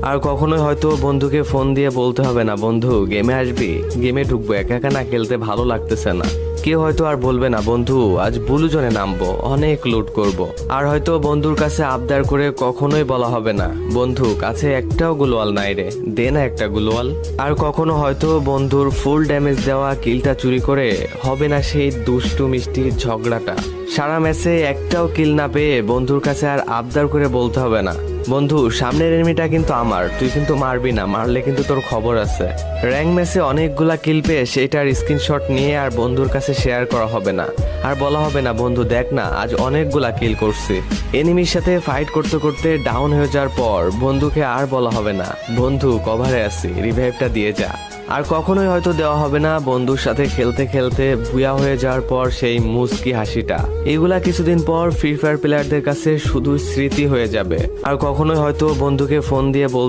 আর কখনোই হয়তো বন্ধুকে ফোন দিয়ে বলতে হবে না, বন্ধু গেমে আসবি, গেমে ঢুকবো, একা একা না খেলতে ভালো লাগতেছে না। কেউ হয়তো আর বলবে না, বন্ধু আজ ব্লু জোনে নামবো, অনেক লুট করব। আর হয়তো বন্ধুর কাছে আবদার করে কখনোই বলা হবে না, বন্ধু কাছে একটাও গ্লোয়াল নাই রে, দে না একটা গ্লোয়াল। আর কখনো হয়তো বন্ধুর ফুল ড্যামেজ দেওয়া কিলটা চুরি করে হবে না সেই দুষ্টু মিষ্টি ঝগড়াটা। সারা ম্যাচে একটাও কিল না পেয়ে বন্ধুর কাছে আর আবদার করে বলতে হবে না, বন্ধু সামনের এনিমিটা কিন্তু আমার, তুই কিন্তু মারবি না, মারলে কিন্তু তোর খবর আছে। র্যাঙ্ক ম্যাচে অনেকগুলা কিল পেয়ে সেটার স্ক্রিনশট নিয়ে আর বন্ধুর কাছে শেয়ার করা হবে না, আর বলা হবে না, বন্ধু দেখ না আজ অনেকগুলা কিল করছি। এনিমির সাথে ফাইট করতে করতে ডাউন হয়ে যাওয়ার পর বন্ধুকে আর বলা হবে না, বন্ধু কভারে আছি, রিভাইভটা দিয়ে যা। আর কখনোই হয়তো দেওয়া হবে না বন্ধুর সাথে খেলতে খেলতে বুয়া হয়ে যাওয়ার পর সেই মুস্কি হাসিটা। এগুলা কিছুদিন পর ফ্রি ফায়ার প্লেয়ারদের কাছে শুধু স্মৃতি হয়ে যাবে। আর কখনোই হয়তো বন্ধুকে ফোন দিয়ে বল